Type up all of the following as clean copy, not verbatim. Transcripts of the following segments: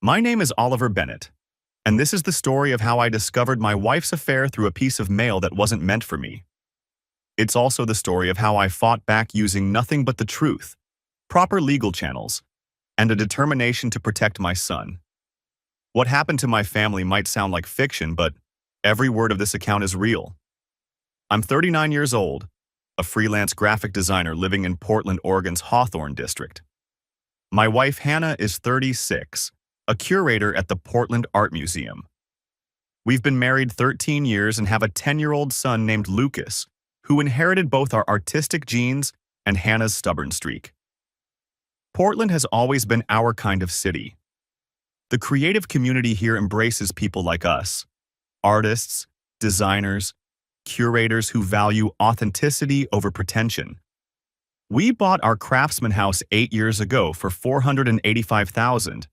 My name is Oliver Bennett, and this is the story of how I discovered my wife's affair through a piece of mail that wasn't meant for me. It's also the story of how I fought back using nothing but the truth, proper legal channels, and a determination to protect my son. What happened to my family might sound like fiction, but every word of this account is real. I'm 39 years old, a freelance graphic designer living in Portland, Oregon's Hawthorne district. My wife Hannah is 36, a curator at the Portland Art Museum. We've been married 13 years and have a 10-year-old son named Lucas, who inherited both our artistic genes and Hannah's stubborn streak. Portland has always been our kind of city. The creative community here embraces people like us, artists, designers, curators who value authenticity over pretension. We bought our craftsman house 8 years ago for $485,000,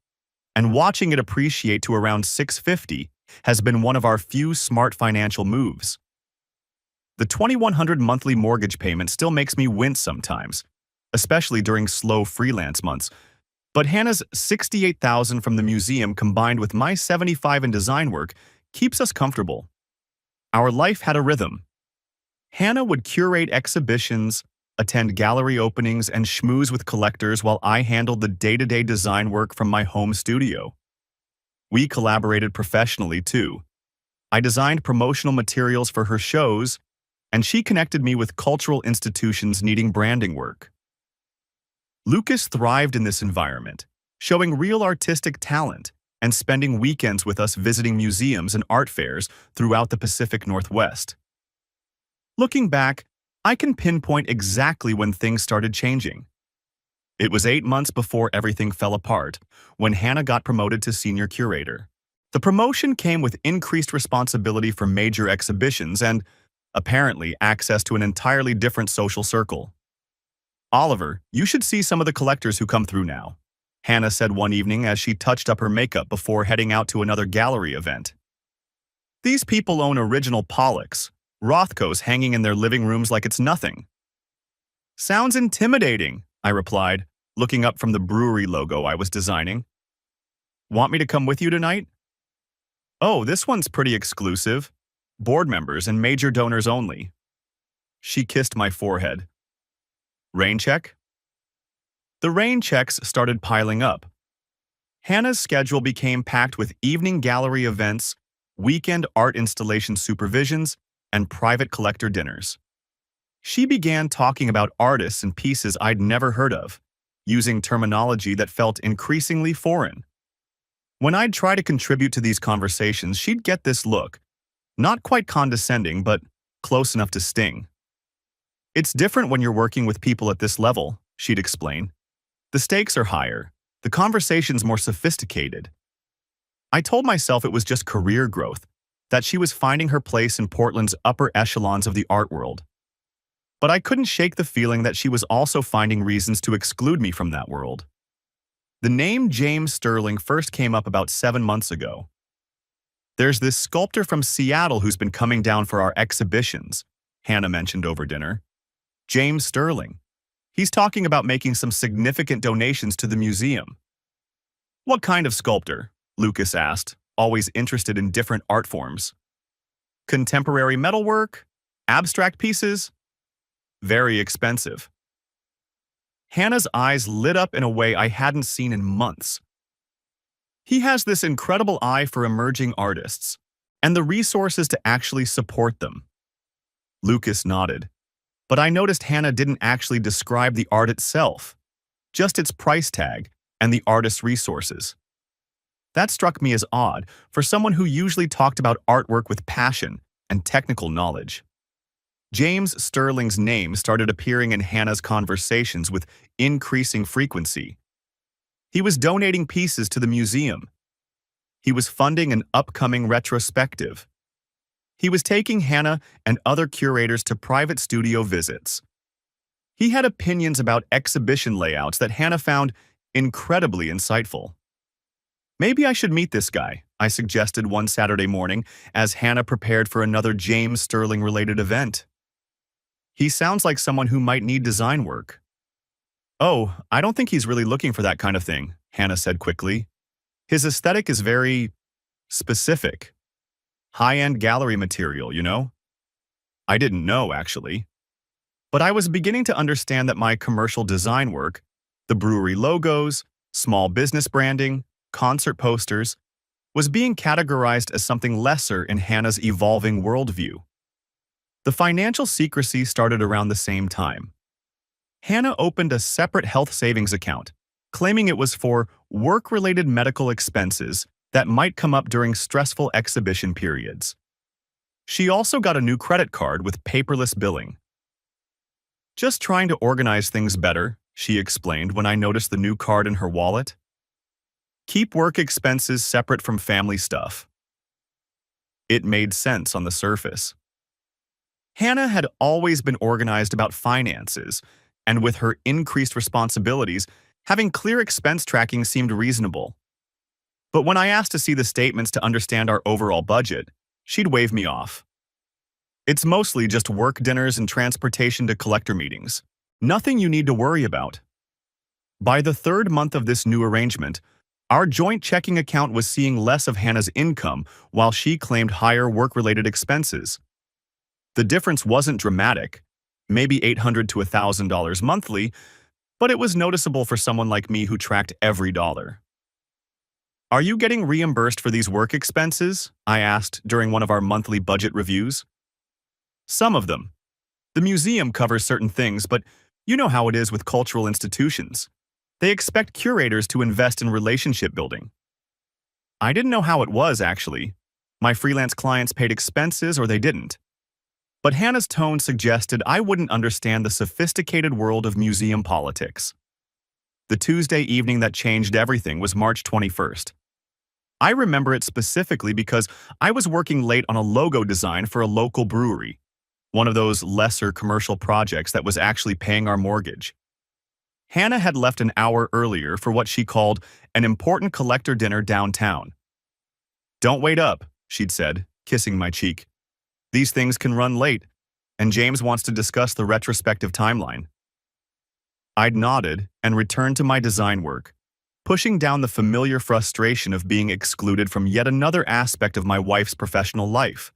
and watching it appreciate to around $650,000 has been one of our few smart financial moves. The $2,100 monthly mortgage payment still makes me wince sometimes, especially during slow freelance months, but Hannah's $68,000 from the museum combined with my $75,000 in design work keeps us comfortable. Our life had a rhythm. Hannah would curate exhibitions, attend gallery openings, and schmooze with collectors while I handled the day-to-day design work from my home studio. We collaborated professionally, too. I designed promotional materials for her shows, and she connected me with cultural institutions needing branding work. Lucas thrived in this environment, showing real artistic talent and spending weekends with us visiting museums and art fairs throughout the Pacific Northwest. Looking back, I can pinpoint exactly when things started changing. It was 8 months before everything fell apart, when Hannah got promoted to senior curator. The promotion came with increased responsibility for major exhibitions and, apparently, access to an entirely different social circle. "Oliver, you should see some of the collectors who come through now," Hannah said one evening as she touched up her makeup before heading out to another gallery event. "These people own original Pollocks, Rothkos hanging in their living rooms like it's nothing." "Sounds intimidating," I replied, looking up from the brewery logo I was designing. "Want me to come with you tonight?" "Oh, this one's pretty exclusive. Board members and major donors only." She kissed my forehead. "Rain check?" The rain checks started piling up. Hannah's schedule became packed with evening gallery events, weekend art installation supervisions, and private collector dinners. She began talking about artists and pieces I'd never heard of, using terminology that felt increasingly foreign. When I'd try to contribute to these conversations, she'd get this look, not quite condescending, but close enough to sting. "It's different when you're working with people at this level," she'd explain. "The stakes are higher, the conversation's more sophisticated." I told myself it was just career growth, that she was finding her place in Portland's upper echelons of the art world. But I couldn't shake the feeling that she was also finding reasons to exclude me from that world. The name James Sterling first came up about 7 months ago. "There's this sculptor from Seattle who's been coming down for our exhibitions," Hannah mentioned over dinner. "James Sterling. He's talking about making some significant donations to the museum." "What kind of sculptor?" Lucas asked, always interested in different art forms. "Contemporary metalwork? Abstract pieces?" "Very expensive." Hannah's eyes lit up in a way I hadn't seen in months. "He has this incredible eye for emerging artists, and the resources to actually support them." Lucas nodded, but I noticed Hannah didn't actually describe the art itself, just its price tag and the artist's resources. That struck me as odd for someone who usually talked about artwork with passion and technical knowledge. James Sterling's name started appearing in Hannah's conversations with increasing frequency. He was donating pieces to the museum. He was funding an upcoming retrospective. He was taking Hannah and other curators to private studio visits. He had opinions about exhibition layouts that Hannah found incredibly insightful. "Maybe I should meet this guy," I suggested one Saturday morning as Hannah prepared for another James Sterling-related event. "He sounds like someone who might need design work." "Oh, I don't think he's really looking for that kind of thing," Hannah said quickly. His aesthetic is very specific. High-end gallery material, you know? I didn't know, actually. But I was beginning to understand that my commercial design work, the brewery logos, small business branding, concert posters, was being categorized as something lesser in Hannah's evolving worldview. The financial secrecy started around the same time. Hannah opened a separate health savings account, claiming it was for work-related medical expenses that might come up during stressful exhibition periods. She also got a new credit card with paperless billing. "Just trying to organize things better," she explained when I noticed the new card in her wallet. "Keep work expenses separate from family stuff." It made sense on the surface. Hannah had always been organized about finances, and with her increased responsibilities, having clear expense tracking seemed reasonable. But when I asked to see the statements to understand our overall budget, she'd wave me off. "It's mostly just work dinners and transportation to collector meetings. Nothing you need to worry about." By the third month of this new arrangement, our joint checking account was seeing less of Hannah's income while she claimed higher work-related expenses. The difference wasn't dramatic, maybe $800 to $1,000 monthly, but it was noticeable for someone like me who tracked every dollar. "Are you getting reimbursed for these work expenses?" I asked during one of our monthly budget reviews. "Some of them. The museum covers certain things, but you know how it is with cultural institutions. They expect curators to invest in relationship building." I didn't know how it was, actually. My freelance clients paid expenses or they didn't. But Hannah's tone suggested I wouldn't understand the sophisticated world of museum politics. The Tuesday evening that changed everything was March 21st. I remember it specifically because I was working late on a logo design for a local brewery, one of those lesser commercial projects that was actually paying our mortgage. Hannah had left an hour earlier for what she called an important collector dinner downtown. "Don't wait up," she'd said, kissing my cheek. "These things can run late, and James wants to discuss the retrospective timeline." I'd nodded and returned to my design work, pushing down the familiar frustration of being excluded from yet another aspect of my wife's professional life.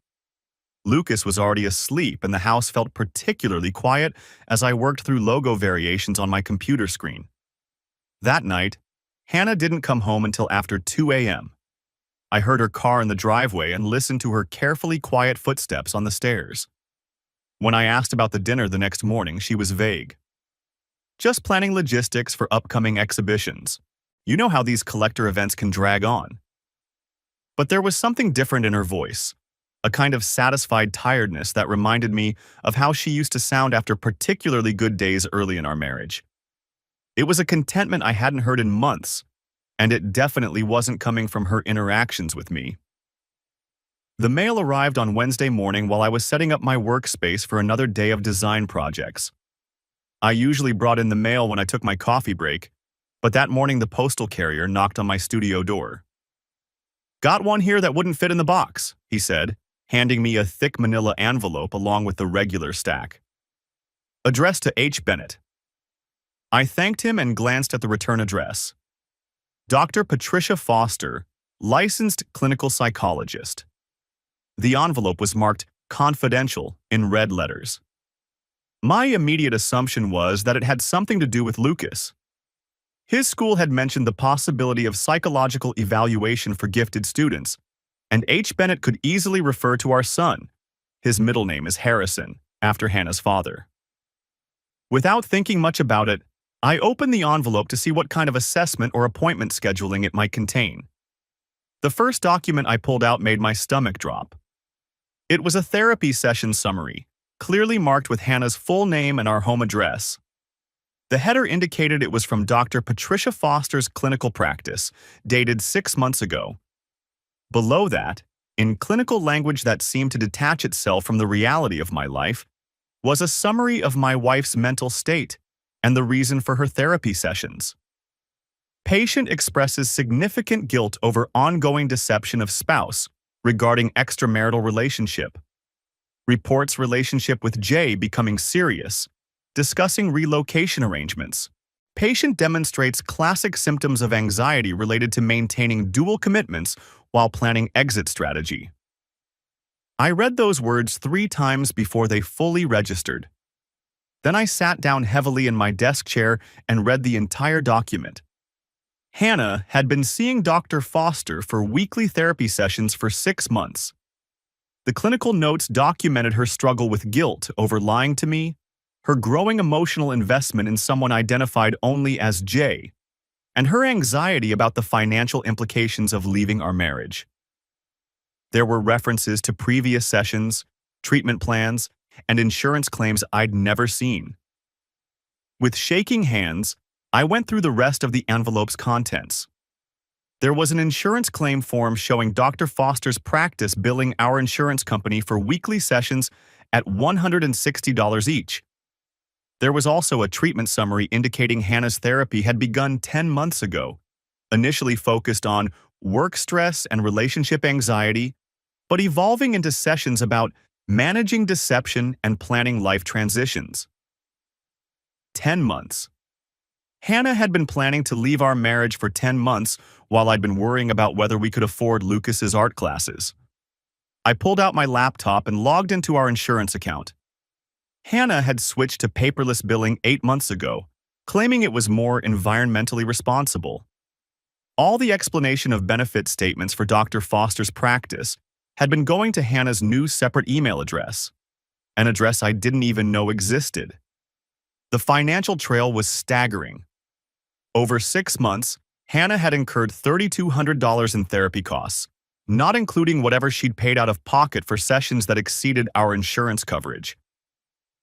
Lucas was already asleep, and the house felt particularly quiet as I worked through logo variations on my computer screen. That night, Hannah didn't come home until after 2 a.m. I heard her car in the driveway and listened to her carefully quiet footsteps on the stairs. When I asked about the dinner the next morning, she was vague. "Just planning logistics for upcoming exhibitions. You know how these collector events can drag on." But there was something different in her voice, a kind of satisfied tiredness that reminded me of how she used to sound after particularly good days early in our marriage. It was a contentment I hadn't heard in months, and it definitely wasn't coming from her interactions with me. The mail arrived on Wednesday morning while I was setting up my workspace for another day of design projects. I usually brought in the mail when I took my coffee break, but that morning the postal carrier knocked on my studio door. "Got one here that wouldn't fit in the box," he said, handing me a thick manila envelope along with the regular stack. "Addressed to H. Bennett." I thanked him and glanced at the return address. Dr. Patricia Foster, licensed clinical psychologist. The envelope was marked "confidential" in red letters. My immediate assumption was that it had something to do with Lucas. His school had mentioned the possibility of psychological evaluation for gifted students, and H. Bennett could easily refer to our son. His middle name is Harrison, after Hannah's father. Without thinking much about it, I opened the envelope to see what kind of assessment or appointment scheduling it might contain. The first document I pulled out made my stomach drop. It was a therapy session summary, clearly marked with Hannah's full name and our home address. The header indicated it was from Dr. Patricia Foster's clinical practice, dated 6 months ago. Below that, in clinical language that seemed to detach itself from the reality of my life, was a summary of my wife's mental state and the reason for her therapy sessions. Patient expresses significant guilt over ongoing deception of spouse regarding extramarital relationship. Reports relationship with Jay becoming serious, discussing relocation arrangements, Patient demonstrates classic symptoms of anxiety related to maintaining dual commitments while planning exit strategy. I read those words 3 times before they fully registered. Then I sat down heavily in my desk chair and read the entire document. Hannah had been seeing Dr. Foster for weekly therapy sessions for 6 months. The clinical notes documented her struggle with guilt over lying to me, her growing emotional investment in someone identified only as Jay, and her anxiety about the financial implications of leaving our marriage. There were references to previous sessions, treatment plans, and insurance claims I'd never seen. With shaking hands, I went through the rest of the envelope's contents. There was an insurance claim form showing Dr. Foster's practice billing our insurance company for weekly sessions at $160 each. There was also a treatment summary indicating Hannah's therapy had begun 10 months ago, initially focused on work stress and relationship anxiety, but evolving into sessions about managing deception and planning life transitions. 10 months. Hannah had been planning to leave our marriage for 10 months while I'd been worrying about whether we could afford Lucas's art classes. I pulled out my laptop and logged into our insurance account. Hannah had switched to paperless billing 8 months ago, claiming it was more environmentally responsible. All the explanation of benefit statements for Dr. Foster's practice had been going to Hannah's new separate email address, an address I didn't even know existed. The financial trail was staggering. Over 6 months, Hannah had incurred $3,200 in therapy costs, not including whatever she'd paid out of pocket for sessions that exceeded our insurance coverage.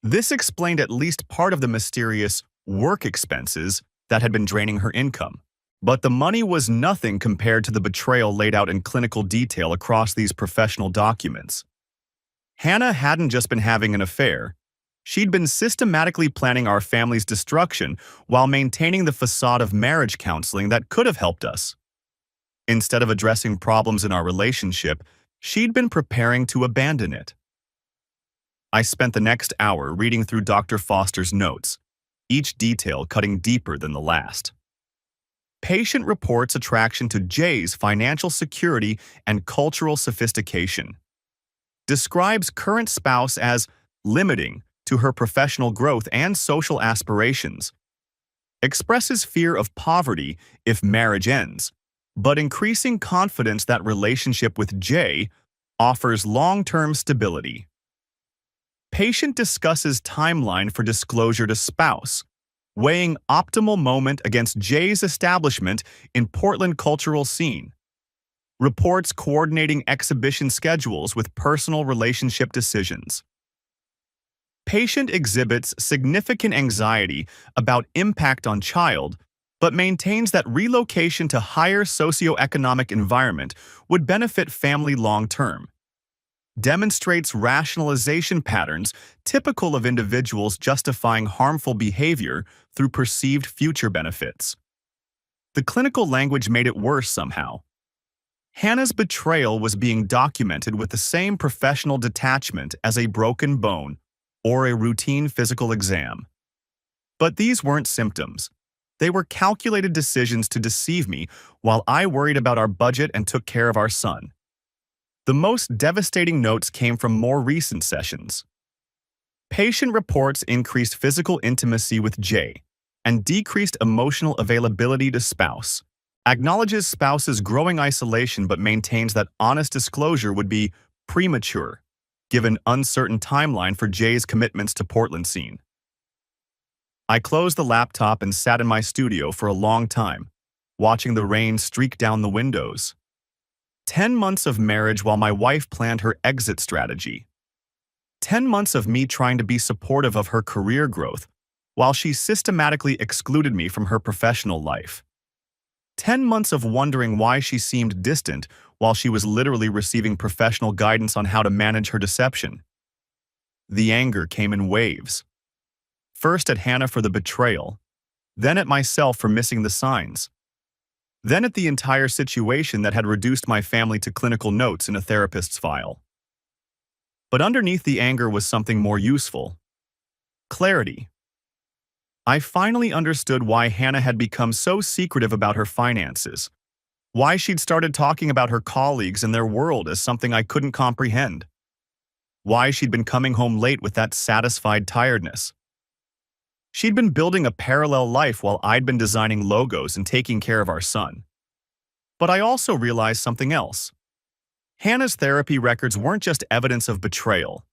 This explained at least part of the mysterious work expenses that had been draining her income. But the money was nothing compared to the betrayal laid out in clinical detail across these professional documents. Hannah hadn't just been having an affair. She'd been systematically planning our family's destruction while maintaining the facade of marriage counseling that could have helped us. Instead of addressing problems in our relationship, she'd been preparing to abandon it. I spent the next hour reading through Dr. Foster's notes, each detail cutting deeper than the last. Patient reports attraction to Jay's financial security and cultural sophistication. Describes current spouse as limiting to her professional growth and social aspirations. Expresses fear of poverty if marriage ends, but increasing confidence that relationship with Jay offers long-term stability. Patient discusses timeline for disclosure to spouse, weighing optimal moment against Jay's establishment in Portland cultural scene. Reports coordinating exhibition schedules with personal relationship decisions. Patient exhibits significant anxiety about impact on child, but maintains that relocation to higher socioeconomic environment would benefit family long-term. Demonstrates rationalization patterns typical of individuals justifying harmful behavior through perceived future benefits. The clinical language made it worse somehow. Hannah's betrayal was being documented with the same professional detachment as a broken bone or a routine physical exam. But these weren't symptoms. They were calculated decisions to deceive me while I worried about our budget and took care of our son. The most devastating notes came from more recent sessions. Patient reports increased physical intimacy with Jay and decreased emotional availability to spouse. Acknowledges spouse's growing isolation but maintains that honest disclosure would be premature, given uncertain timeline for Jay's commitments to Portland scene. I closed the laptop and sat in my studio for a long time, watching the rain streak down the windows. 10 months of marriage while my wife planned her exit strategy. 10 months of me trying to be supportive of her career growth, while she systematically excluded me from her professional life. 10 months of wondering why she seemed distant while she was literally receiving professional guidance on how to manage her deception. The anger came in waves. First at Hannah for the betrayal, then at myself for missing the signs. Then at the entire situation that had reduced my family to clinical notes in a therapist's file. But underneath the anger was something more useful. Clarity. I finally understood why Hannah had become so secretive about her finances, why she'd started talking about her colleagues and their world as something I couldn't comprehend, why she'd been coming home late with that satisfied tiredness. She'd been building a parallel life while I'd been designing logos and taking care of our son. But I also realized something else. Hannah's therapy records weren't just evidence of betrayal.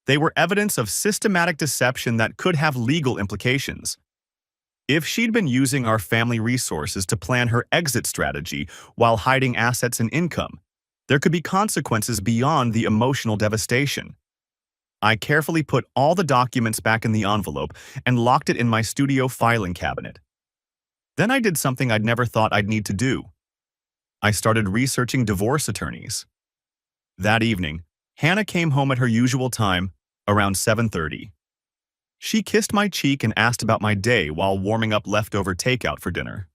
They were evidence of systematic deception that could have legal implications. If she'd been using our family resources to plan her exit strategy while hiding assets and income, there could be consequences beyond the emotional devastation. I carefully put all the documents back in the envelope and locked it in my studio filing cabinet. Then I did something I'd never thought I'd need to do. I started researching divorce attorneys. That evening, Hannah came home at her usual time, around 7:30. She kissed my cheek and asked about my day while warming up leftover takeout for dinner.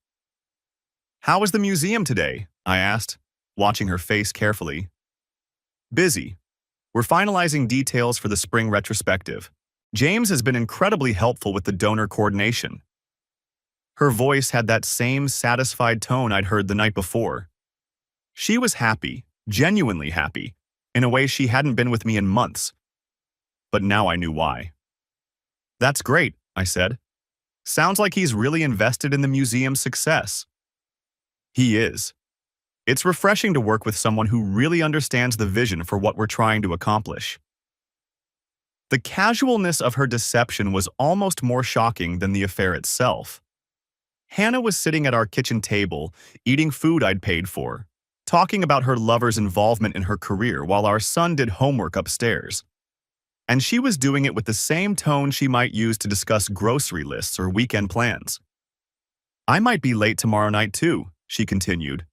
"How was the museum today?" I asked, watching her face carefully. "Busy. We're finalizing details for the spring retrospective. James has been incredibly helpful with the donor coordination." Her voice had that same satisfied tone I'd heard the night before. She was happy, genuinely happy, in a way she hadn't been with me in months. But now I knew why. "That's great," I said. "Sounds like he's really invested in the museum's success." He is. It's refreshing to work with someone who really understands the vision for what we're trying to accomplish. The casualness of her deception was almost more shocking than the affair itself. Hannah was sitting at our kitchen table, eating food I'd paid for, talking about her lover's involvement in her career while our son did homework upstairs. And she was doing it with the same tone she might use to discuss grocery lists or weekend plans. "I might be late tomorrow night too," she continued.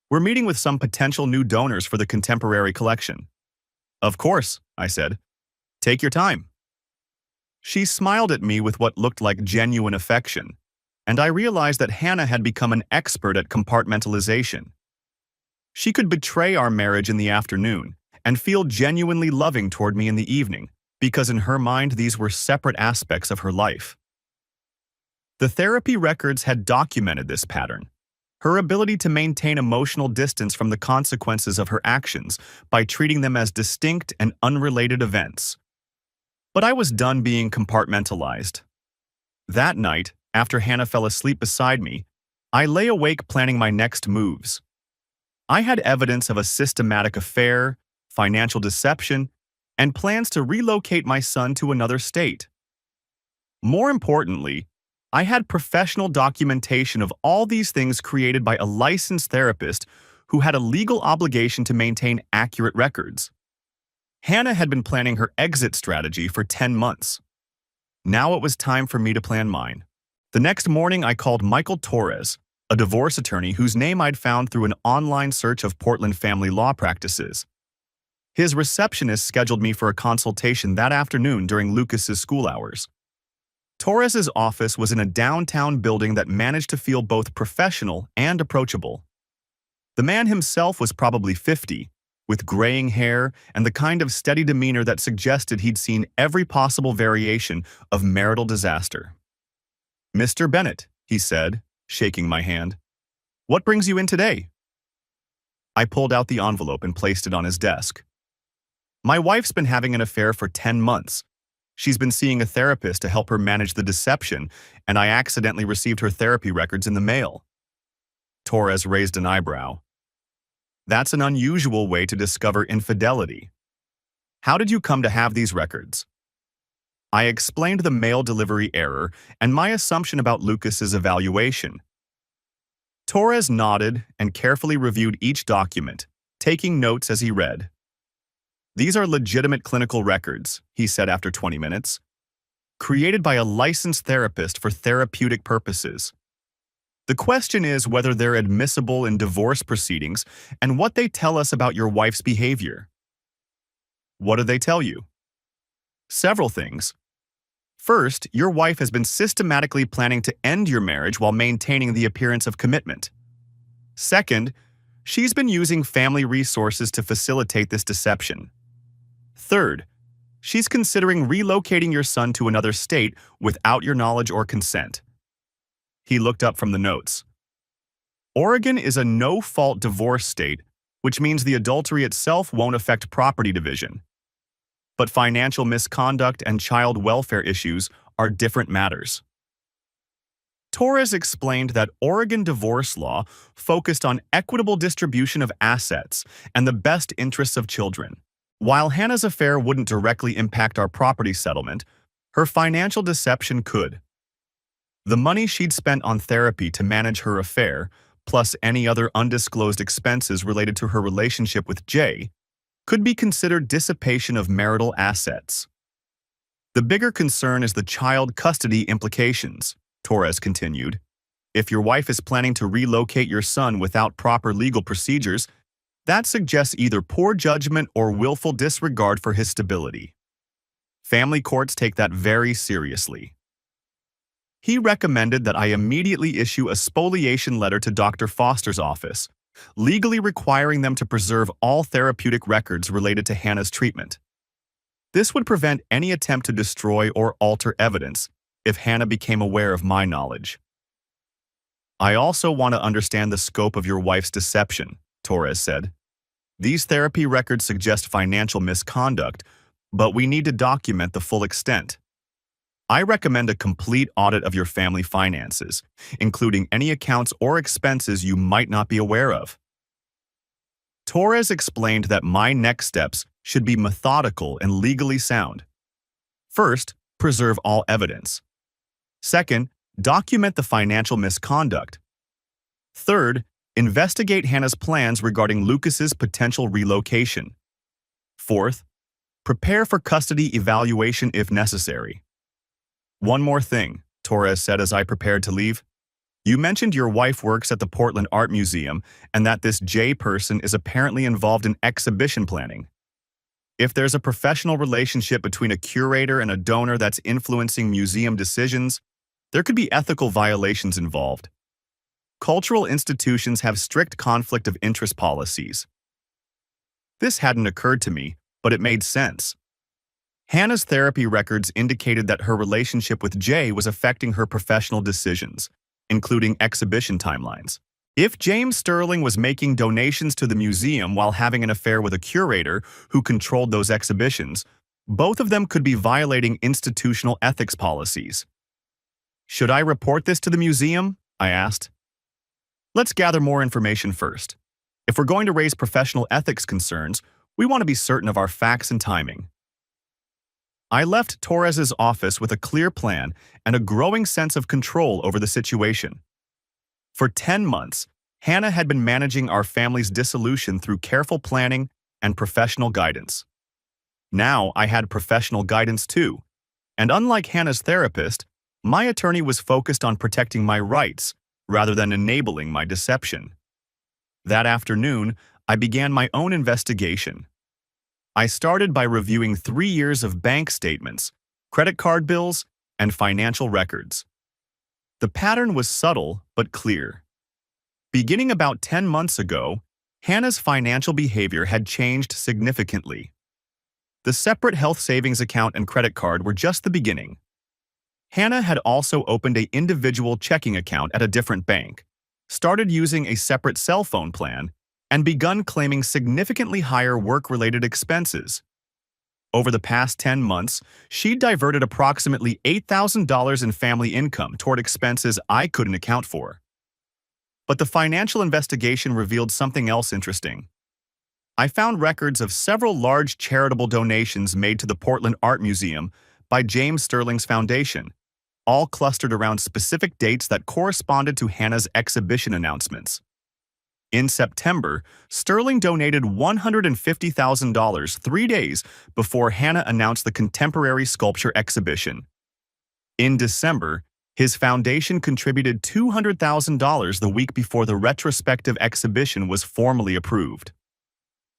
"We're meeting with some potential new donors for the contemporary collection." "Of course," I said. "Take your time." She smiled at me with what looked like genuine affection, and I realized that Hannah had become an expert at compartmentalization. She could betray our marriage in the afternoon and feel genuinely loving toward me in the evening, because in her mind these were separate aspects of her life. The therapy records had documented this pattern, her ability to maintain emotional distance from the consequences of her actions by treating them as distinct and unrelated events. But I was done being compartmentalized. That night, after Hannah fell asleep beside me, I lay awake planning my next moves. I had evidence of a systematic affair, financial deception, and plans to relocate my son to another state. More importantly, I had professional documentation of all these things created by a licensed therapist who had a legal obligation to maintain accurate records. Hannah had been planning her exit strategy for 10 months. Now it was time for me to plan mine. The next morning, I called Michael Torres, a divorce attorney whose name I'd found through an online search of Portland family law practices. His receptionist scheduled me for a consultation that afternoon during Lucas's school hours. Torres's office was in a downtown building that managed to feel both professional and approachable. The man himself was probably 50, with graying hair and the kind of steady demeanor that suggested he'd seen every possible variation of marital disaster. "Mr. Bennett," he said, shaking my hand. "What brings you in today?" I pulled out the envelope and placed it on his desk. "My wife's been having an affair for 10 months. She's been seeing a therapist to help her manage the deception, and I accidentally received her therapy records in the mail." Torres raised an eyebrow. "That's an unusual way to discover infidelity. How did you come to have these records?" I explained the mail delivery error and my assumption about Lucas's evaluation. Torres nodded and carefully reviewed each document, taking notes as he read. "These are legitimate clinical records," he said after 20 minutes, "created by a licensed therapist for therapeutic purposes. The question is whether they're admissible in divorce proceedings and what they tell us about your wife's behavior." "What do they tell you?" "Several things. First, your wife has been systematically planning to end your marriage while maintaining the appearance of commitment. Second, she's been using family resources to facilitate this deception. Third, She's considering relocating your son to another state without your knowledge or consent. He looked up from the notes. Oregon is a no-fault divorce state, which means the adultery itself won't affect property division. But financial misconduct and child welfare issues are different matters. Torres explained that Oregon divorce law focused on equitable distribution of assets and the best interests of children. While Hannah's affair wouldn't directly impact our property settlement, her financial deception could. The money she'd spent on therapy to manage her affair, plus any other undisclosed expenses related to her relationship with Jay, could be considered dissipation of marital assets. The bigger concern is the child custody implications, Torres continued. If your wife is planning to relocate your son without proper legal procedures, that suggests either poor judgment or willful disregard for his stability. Family courts take that very seriously. He recommended that I immediately issue a spoliation letter to Dr. Foster's office, legally requiring them to preserve all therapeutic records related to Hannah's treatment. This would prevent any attempt to destroy or alter evidence if Hannah became aware of my knowledge. I also want to understand the scope of your wife's deception, Torres said. These therapy records suggest financial misconduct, but we need to document the full extent. I recommend a complete audit of your family finances, including any accounts or expenses you might not be aware of. Torres explained that my next steps should be methodical and legally sound. First, preserve all evidence. Second, document the financial misconduct. Third, investigate Hannah's plans regarding Lucas's potential relocation. Fourth, prepare for custody evaluation if necessary. One more thing, Torres said as I prepared to leave. You mentioned your wife works at the Portland Art Museum and that this J person is apparently involved in exhibition planning. If there's a professional relationship between a curator and a donor that's influencing museum decisions, there could be ethical violations involved. Cultural institutions have strict conflict of interest policies. This hadn't occurred to me, but it made sense. Hannah's therapy records indicated that her relationship with Jay was affecting her professional decisions, including exhibition timelines. If James Sterling was making donations to the museum while having an affair with a curator who controlled those exhibitions, both of them could be violating institutional ethics policies. Should I report this to the museum? I asked. Let's gather more information first. If we're going to raise professional ethics concerns, we want to be certain of our facts and timing. I left Torres's office with a clear plan and a growing sense of control over the situation. For 10 months, Hannah had been managing our family's dissolution through careful planning and professional guidance. Now I had professional guidance too, and unlike Hannah's therapist, my attorney was focused on protecting my rights rather than enabling my deception. That afternoon, I began my own investigation. I started by reviewing 3 years of bank statements, credit card bills, and financial records. The pattern was subtle but clear. Beginning about 10 months ago, Hannah's financial behavior had changed significantly. The separate health savings account and credit card were just the beginning. Hannah had also opened an individual checking account at a different bank, started using a separate cell phone plan, and begun claiming significantly higher work-related expenses. Over the past 10 months, she'd diverted approximately $8,000 in family income toward expenses I couldn't account for. But the financial investigation revealed something else interesting. I found records of several large charitable donations made to the Portland Art Museum by James Sterling's foundation, all clustered around specific dates that corresponded to Hannah's exhibition announcements. In September, Sterling donated $150,000 3 days before Hannah announced the contemporary sculpture exhibition. In December, his foundation contributed $200,000 the week before the retrospective exhibition was formally approved.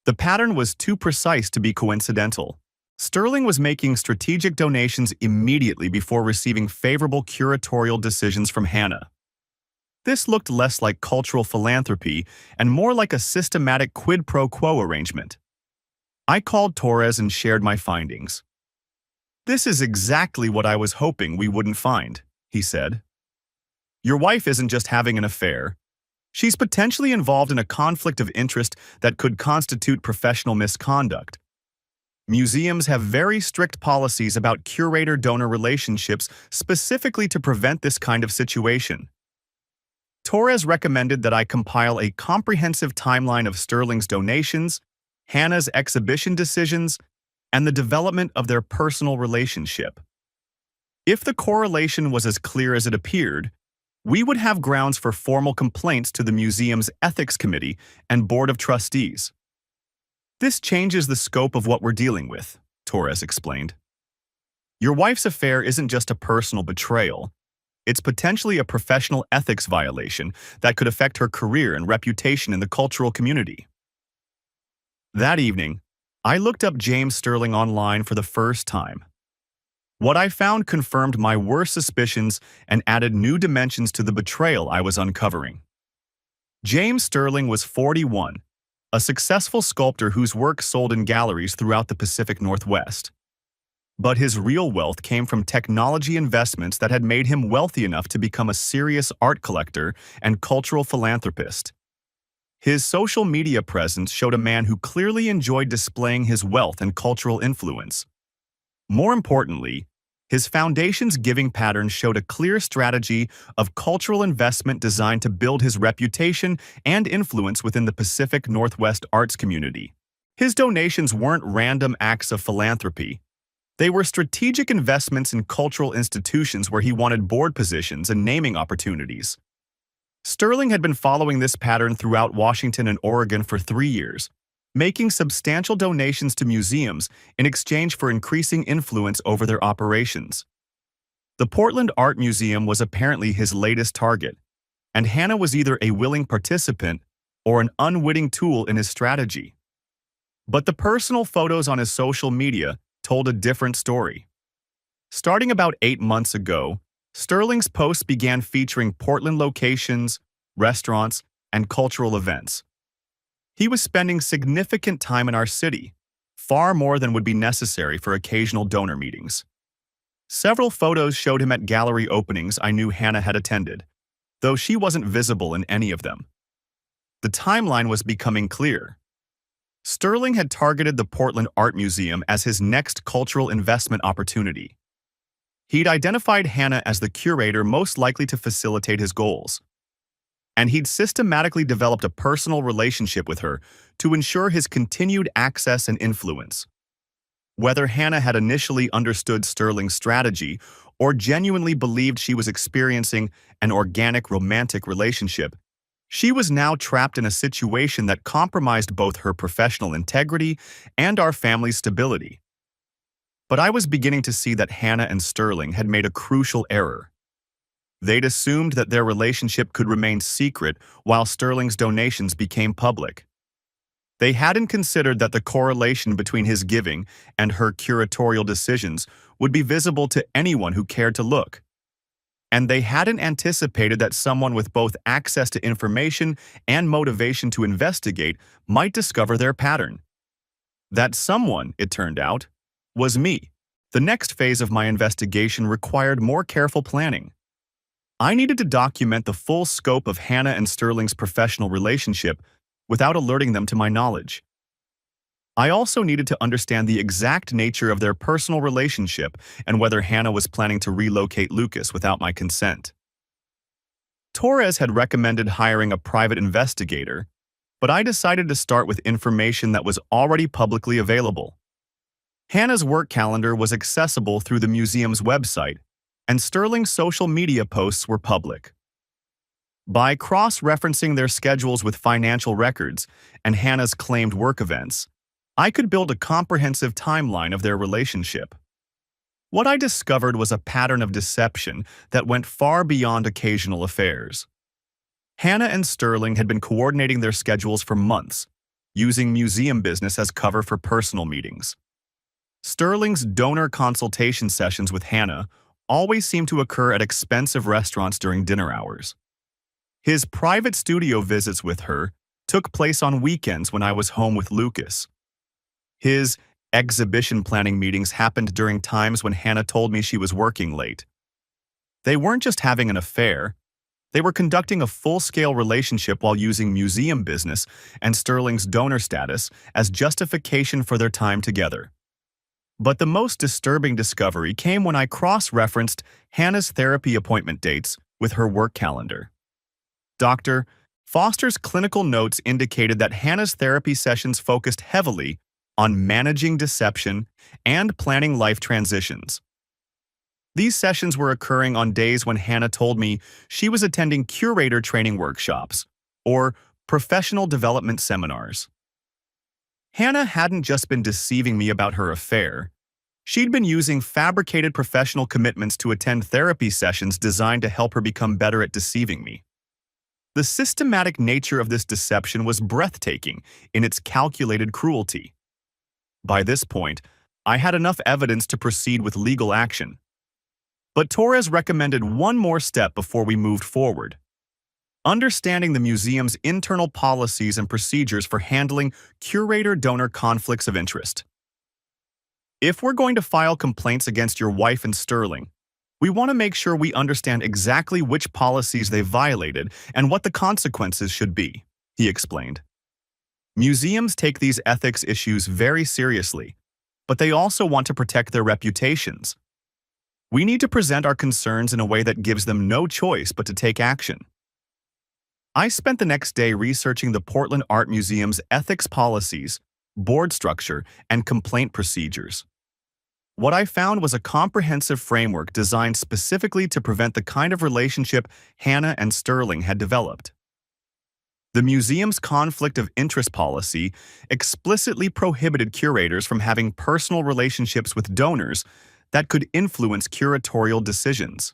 The pattern was too precise to be coincidental. Sterling was making strategic donations immediately before receiving favorable curatorial decisions from Hannah. This looked less like cultural philanthropy and more like a systematic quid pro quo arrangement. I called Torres and shared my findings. "This is exactly what I was hoping we wouldn't find," he said. "Your wife isn't just having an affair. She's potentially involved in a conflict of interest that could constitute professional misconduct. Museums have very strict policies about curator-donor relationships specifically to prevent this kind of situation." Torres recommended that I compile a comprehensive timeline of Sterling's donations, Hannah's exhibition decisions, and the development of their personal relationship. If the correlation was as clear as it appeared, we would have grounds for formal complaints to the museum's ethics committee and board of trustees. "This changes the scope of what we're dealing with," Torres explained. "Your wife's affair isn't just a personal betrayal. It's potentially a professional ethics violation that could affect her career and reputation in the cultural community." That evening, I looked up James Sterling online for the first time. What I found confirmed my worst suspicions and added new dimensions to the betrayal I was uncovering. James Sterling was 41, a successful sculptor whose work sold in galleries throughout the Pacific Northwest. But his real wealth came from technology investments that had made him wealthy enough to become a serious art collector and cultural philanthropist. His social media presence showed a man who clearly enjoyed displaying his wealth and cultural influence. More importantly, his foundation's giving pattern showed a clear strategy of cultural investment designed to build his reputation and influence within the Pacific Northwest arts community. His donations weren't random acts of philanthropy. They were strategic investments in cultural institutions where he wanted board positions and naming opportunities. Sterling had been following this pattern throughout Washington and Oregon for 3 years, making substantial donations to museums in exchange for increasing influence over their operations. The Portland Art Museum was apparently his latest target, and Hannah was either a willing participant or an unwitting tool in his strategy. But the personal photos on his social media told a different story. Starting about 8 months ago, Sterling's posts began featuring Portland locations, restaurants, and cultural events. He was spending significant time in our city, far more than would be necessary for occasional donor meetings. Several photos showed him at gallery openings I knew Hannah had attended, though she wasn't visible in any of them. The timeline was becoming clear. Sterling had targeted the Portland Art Museum as his next cultural investment opportunity. He'd identified Hannah as the curator most likely to facilitate his goals, and he'd systematically developed a personal relationship with her to ensure his continued access and influence. Whether Hannah had initially understood Sterling's strategy or genuinely believed she was experiencing an organic romantic relationship, she was now trapped in a situation that compromised both her professional integrity and our family's stability. But I was beginning to see that Hannah and Sterling had made a crucial error. They'd assumed that their relationship could remain secret while Sterling's donations became public. They hadn't considered that the correlation between his giving and her curatorial decisions would be visible to anyone who cared to look. And they hadn't anticipated that someone with both access to information and motivation to investigate might discover their pattern. That someone, it turned out, was me. The next phase of my investigation required more careful planning. I needed to document the full scope of Hannah and Sterling's professional relationship without alerting them to my knowledge. I also needed to understand the exact nature of their personal relationship and whether Hannah was planning to relocate Lucas without my consent. Torres had recommended hiring a private investigator, but I decided to start with information that was already publicly available. Hannah's work calendar was accessible through the museum's website, and Sterling's social media posts were public. By cross-referencing their schedules with financial records and Hannah's claimed work events, I could build a comprehensive timeline of their relationship. What I discovered was a pattern of deception that went far beyond occasional affairs. Hannah and Sterling had been coordinating their schedules for months, using museum business as cover for personal meetings. Sterling's donor consultation sessions with Hannah always seemed to occur at expensive restaurants during dinner hours. His private studio visits with her took place on weekends when I was home with Lucas. His Exhibition planning meetings happened during times when Hannah told me she was working late. They weren't just having an affair, they were conducting a full-scale relationship while using museum business and Sterling's donor status as justification for their time together. But the most disturbing discovery came when I cross-referenced Hannah's therapy appointment dates with her work calendar. Dr. Foster's clinical notes indicated that Hannah's therapy sessions focused heavily on managing deception and planning life transitions. These sessions were occurring on days when Hannah told me she was attending curator training workshops or professional development seminars. Hannah hadn't just been deceiving me about her affair. She'd been using fabricated professional commitments to attend therapy sessions designed to help her become better at deceiving me. The systematic nature of this deception was breathtaking in its calculated cruelty. By this point, I had enough evidence to proceed with legal action. But Torres recommended one more step before we moved forward: understanding the museum's internal policies and procedures for handling curator-donor conflicts of interest. If we're going to file complaints against your wife and Sterling, we want to make sure we understand exactly which policies they violated and what the consequences should be, he explained. Museums take these ethics issues very seriously, but they also want to protect their reputations. We need to present our concerns in a way that gives them no choice but to take action. I spent the next day researching the Portland Art Museum's ethics policies, board structure, and complaint procedures. What I found was a comprehensive framework designed specifically to prevent the kind of relationship Hannah and Sterling had developed. The museum's conflict of interest policy explicitly prohibited curators from having personal relationships with donors that could influence curatorial decisions.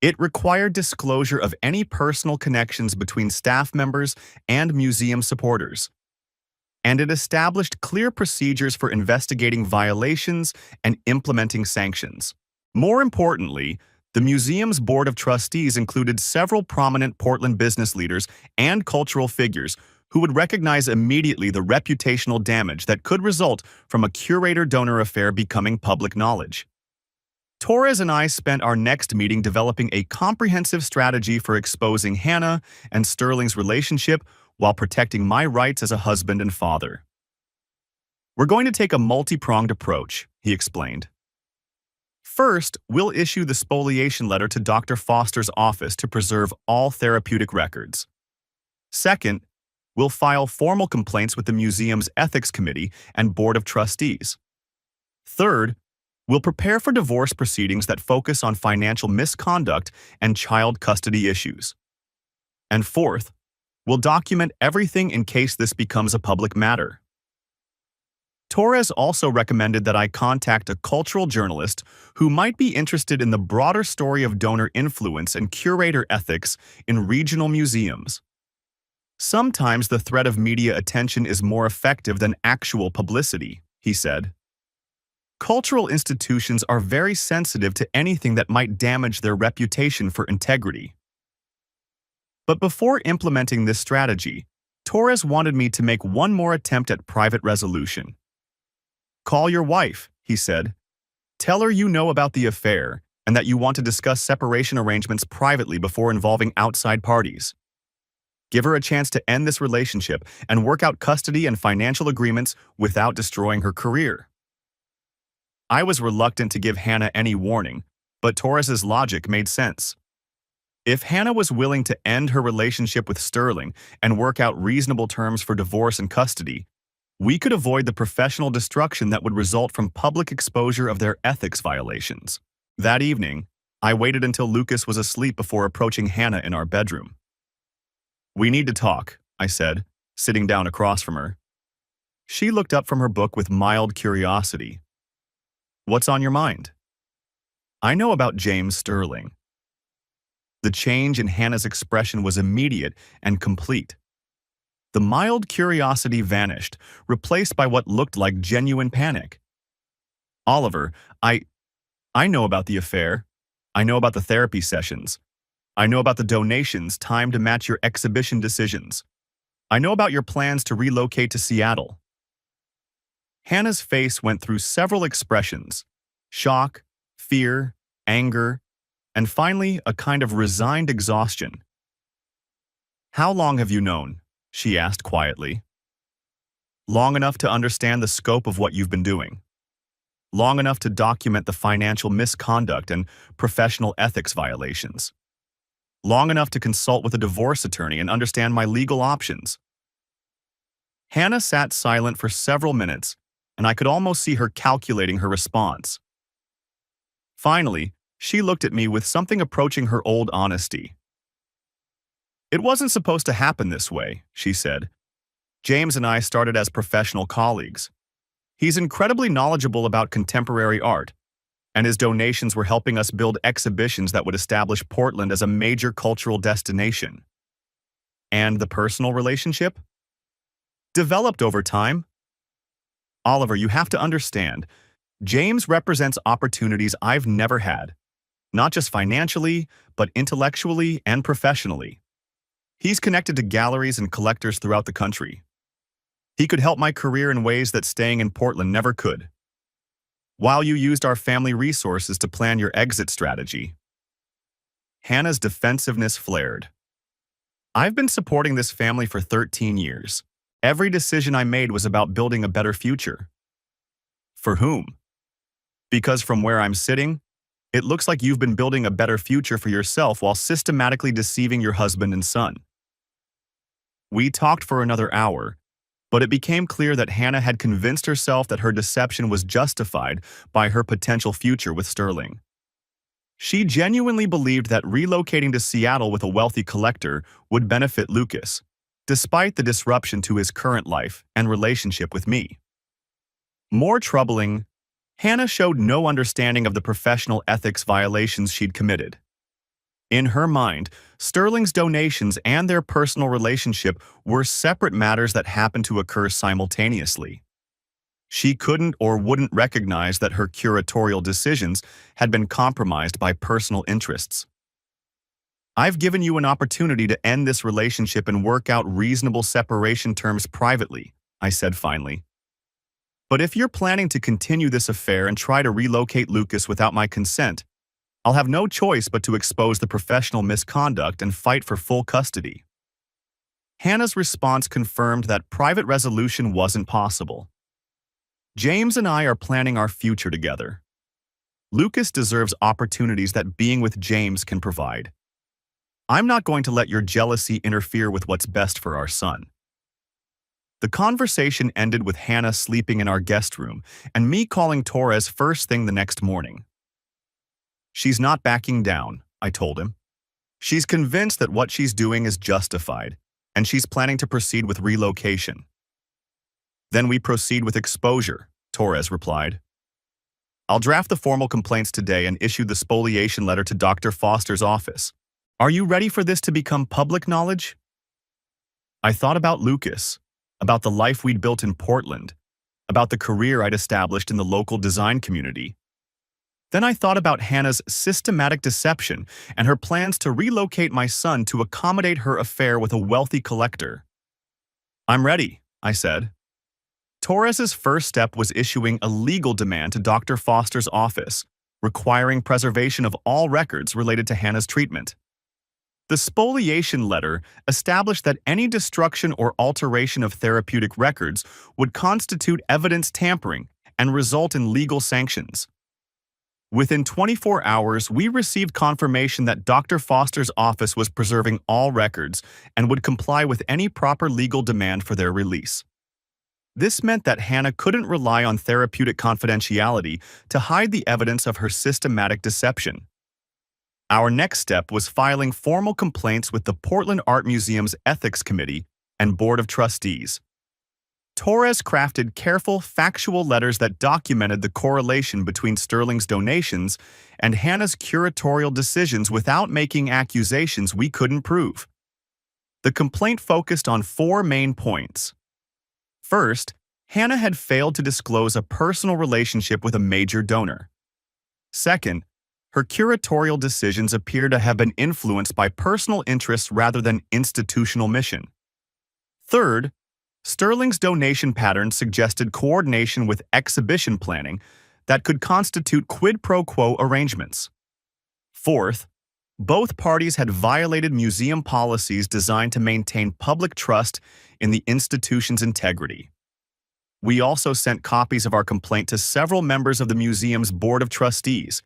It required disclosure of any personal connections between staff members and museum supporters. And it established clear procedures for investigating violations and implementing sanctions. More importantly, the museum's board of trustees included several prominent Portland business leaders and cultural figures who would recognize immediately the reputational damage that could result from a curator-donor affair becoming public knowledge. Torres and I spent our next meeting developing a comprehensive strategy for exposing Hannah and Sterling's relationship while protecting my rights as a husband and father. We're going to take a multi-pronged approach, he explained. First, we'll issue the spoliation letter to Dr. Foster's office to preserve all therapeutic records. Second, we'll file formal complaints with the museum's ethics committee and board of trustees. Third, we'll prepare for divorce proceedings that focus on financial misconduct and child custody issues. And fourth, we'll document everything in case this becomes a public matter. Torres also recommended that I contact a cultural journalist who might be interested in the broader story of donor influence and curator ethics in regional museums. Sometimes the threat of media attention is more effective than actual publicity, he said. Cultural institutions are very sensitive to anything that might damage their reputation for integrity. But before implementing this strategy, Torres wanted me to make one more attempt at private resolution. Call your wife, he said. Tell her you know about the affair and that you want to discuss separation arrangements privately before involving outside parties. Give her a chance to end this relationship and work out custody and financial agreements without destroying her career. I was reluctant to give Hannah any warning, but Torres's logic made sense. If Hannah was willing to end her relationship with Sterling and work out reasonable terms for divorce and custody, we could avoid the professional destruction that would result from public exposure of their ethics violations. That evening, I waited until Lucas was asleep before approaching Hannah in our bedroom. We need to talk, I said, sitting down across from her. She looked up from her book with mild curiosity. What's on your mind? I know about James Sterling. The change in Hannah's expression was immediate and complete. The mild curiosity vanished, replaced by what looked like genuine panic. Oliver, I know about the affair. I know about the therapy sessions. I know about the donations timed to match your exhibition decisions. I know about your plans to relocate to Seattle. Hannah's face went through several expressions: shock, fear, anger, and finally a kind of resigned exhaustion. "How long have you known?" she asked quietly. "Long enough to understand the scope of what you've been doing. Long enough to document the financial misconduct and professional ethics violations. Long enough to consult with a divorce attorney and understand my legal options." Hannah sat silent for several minutes, and I could almost see her calculating her response. Finally, she looked at me with something approaching her old honesty. "It wasn't supposed to happen this way," she said. "James and I started as professional colleagues. He's incredibly knowledgeable about contemporary art, and his donations were helping us build exhibitions that would establish Portland as a major cultural destination. And the personal relationship? Developed over time. Oliver, you have to understand, James represents opportunities I've never had, not just financially, but intellectually and professionally. He's connected to galleries and collectors throughout the country. He could help my career in ways that staying in Portland never could. While you used our family resources to plan your exit strategy." Hannah's defensiveness flared. "I've been supporting this family for 13 years. Every decision I made was about building a better future." "For whom?" "Because from where I'm sitting, it looks like you've been building a better future for yourself while systematically deceiving your husband and son." We talked for another hour, but it became clear that Hannah had convinced herself that her deception was justified by her potential future with Sterling. She genuinely believed that relocating to Seattle with a wealthy collector would benefit Lucas, despite the disruption to his current life and relationship with me. More troubling, Hannah showed no understanding of the professional ethics violations she'd committed. In her mind, Sterling's donations and their personal relationship were separate matters that happened to occur simultaneously. She couldn't or wouldn't recognize that her curatorial decisions had been compromised by personal interests. "I've given you an opportunity to end this relationship and work out reasonable separation terms privately," I said finally. "But if you're planning to continue this affair and try to relocate Lucas without my consent, I'll have no choice but to expose the professional misconduct and fight for full custody." Hannah's response confirmed that private resolution wasn't possible. "James and I are planning our future together. Lucas deserves opportunities that being with James can provide. I'm not going to let your jealousy interfere with what's best for our son." The conversation ended with Hannah sleeping in our guest room and me calling Torres first thing the next morning. "She's not backing down," I told him. "She's convinced that what she's doing is justified, and she's planning to proceed with relocation." "Then we proceed with exposure," Torres replied. "I'll draft the formal complaints today and issue the spoliation letter to Dr. Foster's office. Are you ready for this to become public knowledge?" I thought about Lucas, about the life we'd built in Portland, about the career I'd established in the local design community. Then I thought about Hannah's systematic deception and her plans to relocate my son to accommodate her affair with a wealthy collector. "I'm ready," I said. Torres's first step was issuing a legal demand to Dr. Foster's office, requiring preservation of all records related to Hannah's treatment. The spoliation letter established that any destruction or alteration of therapeutic records would constitute evidence tampering and result in legal sanctions. Within 24 hours, we received confirmation that Dr. Foster's office was preserving all records and would comply with any proper legal demand for their release. This meant that Hannah couldn't rely on therapeutic confidentiality to hide the evidence of her systematic deception. Our next step was filing formal complaints with the Portland Art Museum's Ethics Committee and Board of Trustees. Torres crafted careful, factual letters that documented the correlation between Sterling's donations and Hannah's curatorial decisions without making accusations we couldn't prove. The complaint focused on 4 main points. First, Hannah had failed to disclose a personal relationship with a major donor. Second, her curatorial decisions appear to have been influenced by personal interests rather than institutional mission. Third, Sterling's donation pattern suggested coordination with exhibition planning that could constitute quid pro quo arrangements. Fourth, both parties had violated museum policies designed to maintain public trust in the institution's integrity. We also sent copies of our complaint to several members of the museum's board of trustees,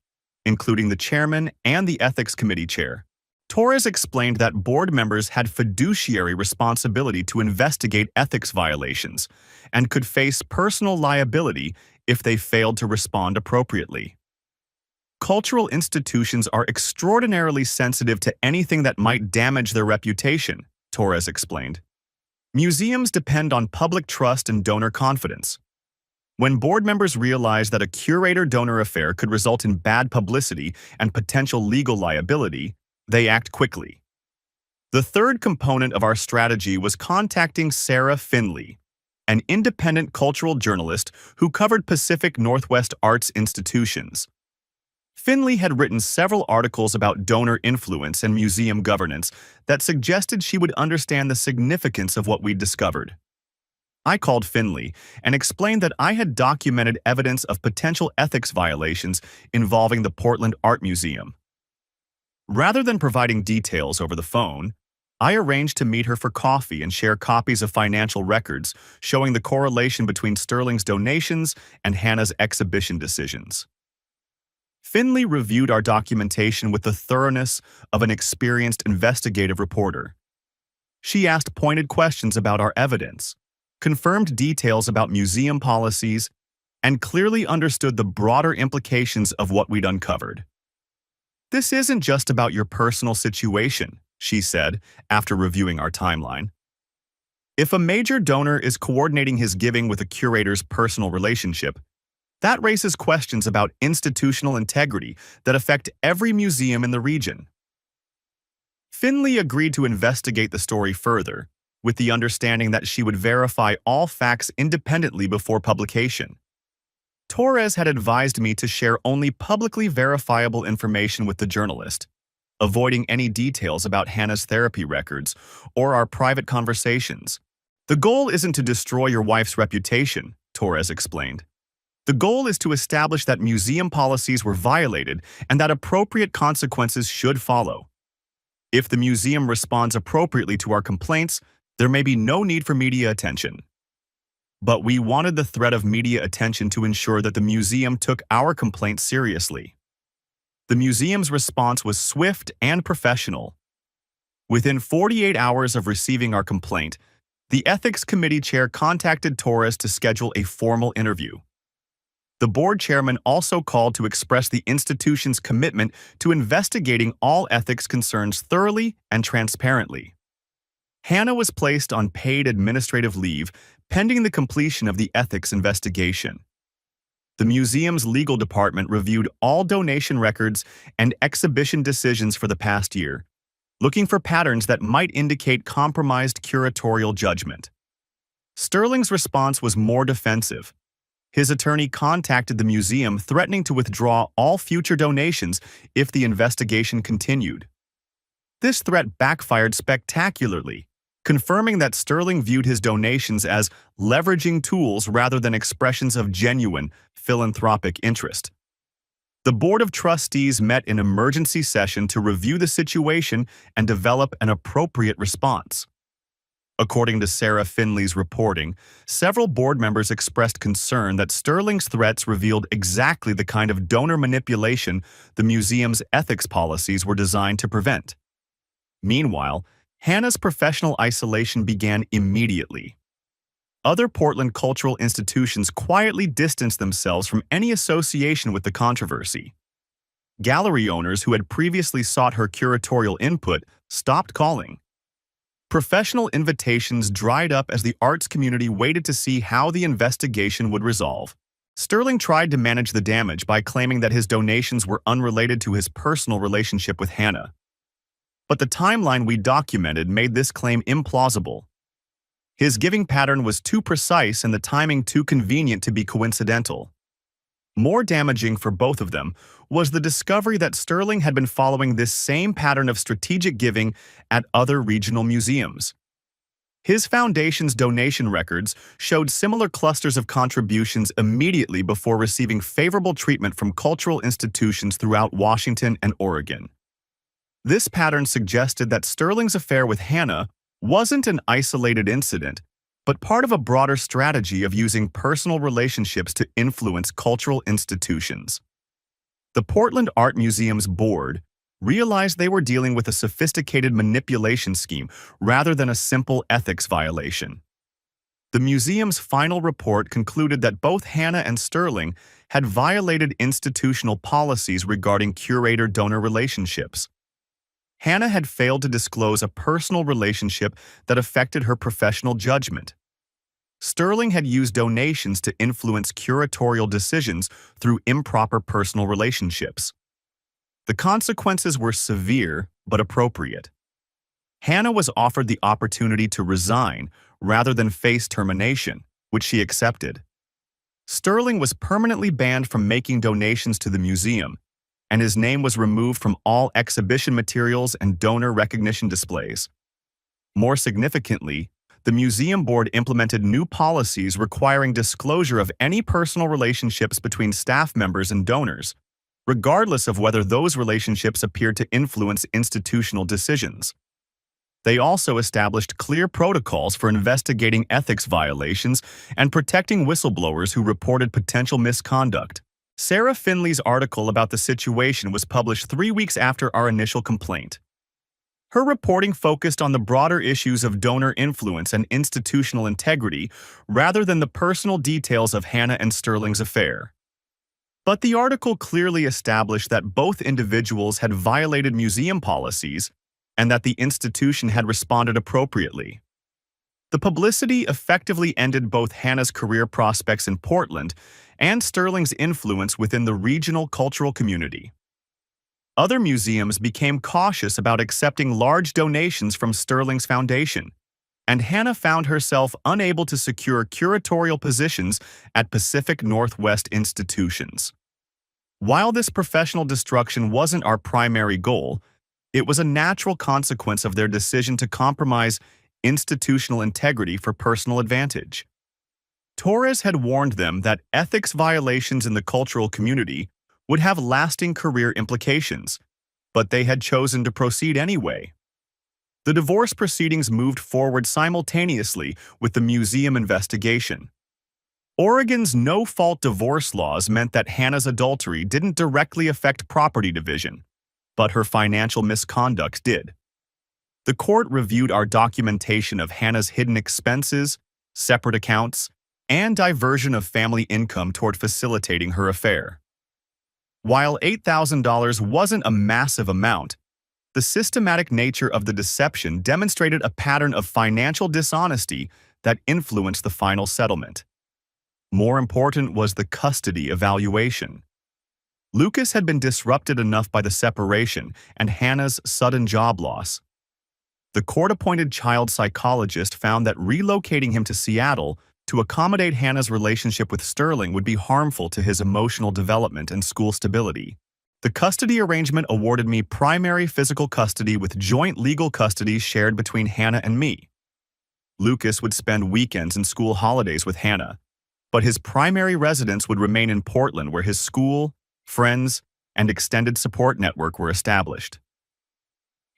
including the chairman and the ethics committee chair. Torres explained that board members had fiduciary responsibility to investigate ethics violations and could face personal liability if they failed to respond appropriately. Cultural institutions are extraordinarily sensitive to anything that might damage their reputation, Torres explained. Museums depend on public trust and donor confidence. When board members realize that a curator-donor affair could result in bad publicity and potential legal liability, they act quickly. The third component of our strategy was contacting Sarah Finley, an independent cultural journalist who covered Pacific Northwest arts institutions. Finley had written several articles about donor influence and museum governance that suggested she would understand the significance of what we'd discovered. I called Finley and explained that I had documented evidence of potential ethics violations involving the Portland Art Museum. Rather than providing details over the phone, I arranged to meet her for coffee and share copies of financial records showing the correlation between Sterling's donations and Hannah's exhibition decisions. Finley reviewed our documentation with the thoroughness of an experienced investigative reporter. She asked pointed questions about our evidence, confirmed details about museum policies, and clearly understood the broader implications of what we'd uncovered. "This isn't just about your personal situation," she said after reviewing our timeline. "If a major donor is coordinating his giving with a curator's personal relationship, that raises questions about institutional integrity that affect every museum in the region." Finley agreed to investigate the story further, with the understanding that she would verify all facts independently before publication. Torres had advised me to share only publicly verifiable information with the journalist, avoiding any details about Hannah's therapy records or our private conversations. "The goal isn't to destroy your wife's reputation," Torres explained. "The goal is to establish that museum policies were violated and that appropriate consequences should follow. If the museum responds appropriately to our complaints, there may be no need for media attention." But we wanted the threat of media attention to ensure that the museum took our complaints seriously. The museum's response was swift and professional. Within 48 hours of receiving our complaint, the ethics committee chair contacted Torres to schedule a formal interview. The board chairman also called to express the institution's commitment to investigating all ethics concerns thoroughly and transparently. Hannah was placed on paid administrative leave pending the completion of the ethics investigation. The museum's legal department reviewed all donation records and exhibition decisions for the past year, looking for patterns that might indicate compromised curatorial judgment. Sterling's response was more defensive. His attorney contacted the museum threatening to withdraw all future donations if the investigation continued. This threat backfired spectacularly, confirming that Sterling viewed his donations as leveraging tools rather than expressions of genuine philanthropic interest. The Board of Trustees met in emergency session to review the situation and develop an appropriate response. According to Sarah Finley's reporting, several board members expressed concern that Sterling's threats revealed exactly the kind of donor manipulation the museum's ethics policies were designed to prevent. Meanwhile, Hannah's professional isolation began immediately. Other Portland cultural institutions quietly distanced themselves from any association with the controversy. Gallery owners who had previously sought her curatorial input stopped calling. Professional invitations dried up as the arts community waited to see how the investigation would resolve. Sterling tried to manage the damage by claiming that his donations were unrelated to his personal relationship with Hannah. But the timeline we documented made this claim implausible. His giving pattern was too precise and the timing too convenient to be coincidental. More damaging for both of them was the discovery that Sterling had been following this same pattern of strategic giving at other regional museums. His foundation's donation records showed similar clusters of contributions immediately before receiving favorable treatment from cultural institutions throughout Washington and Oregon. This pattern suggested that Sterling's affair with Hannah wasn't an isolated incident, but part of a broader strategy of using personal relationships to influence cultural institutions. The Portland Art Museum's board realized they were dealing with a sophisticated manipulation scheme rather than a simple ethics violation. The museum's final report concluded that both Hannah and Sterling had violated institutional policies regarding curator-donor relationships. Hannah had failed to disclose a personal relationship that affected her professional judgment. Sterling had used donations to influence curatorial decisions through improper personal relationships. The consequences were severe but appropriate. Hannah was offered the opportunity to resign rather than face termination, which she accepted. Sterling was permanently banned from making donations to the museum, and his name was removed from all exhibition materials and donor recognition displays. More significantly, the museum board implemented new policies requiring disclosure of any personal relationships between staff members and donors, regardless of whether those relationships appeared to influence institutional decisions. They also established clear protocols for investigating ethics violations and protecting whistleblowers who reported potential misconduct. Sarah Finley's article about the situation was published 3 weeks after our initial complaint. Her reporting focused on the broader issues of donor influence and institutional integrity rather than the personal details of Hannah and Sterling's affair. But the article clearly established that both individuals had violated museum policies and that the institution had responded appropriately. The publicity effectively ended both Hannah's career prospects in Portland and Sterling's influence within the regional cultural community. Other museums became cautious about accepting large donations from Sterling's foundation, and Hannah found herself unable to secure curatorial positions at Pacific Northwest institutions. While this professional destruction wasn't our primary goal, it was a natural consequence of their decision to compromise institutional integrity for personal advantage. Torres had warned them that ethics violations in the cultural community would have lasting career implications, but they had chosen to proceed anyway. The divorce proceedings moved forward simultaneously with the museum investigation. Oregon's no-fault divorce laws meant that Hannah's adultery didn't directly affect property division, but her financial misconduct did. The court reviewed our documentation of Hannah's hidden expenses, separate accounts, and diversion of family income toward facilitating her affair. While $8,000 wasn't a massive amount, the systematic nature of the deception demonstrated a pattern of financial dishonesty that influenced the final settlement. More important was the custody evaluation. Lucas had been disrupted enough by the separation and Hannah's sudden job loss. The court-appointed child psychologist found that relocating him to Seattle to accommodate Hannah's relationship with Sterling would be harmful to his emotional development and school stability. The custody arrangement awarded me primary physical custody with joint legal custody shared between Hannah and me. Lucas would spend weekends and school holidays with Hannah, but his primary residence would remain in Portland where his school, friends, and extended support network were established.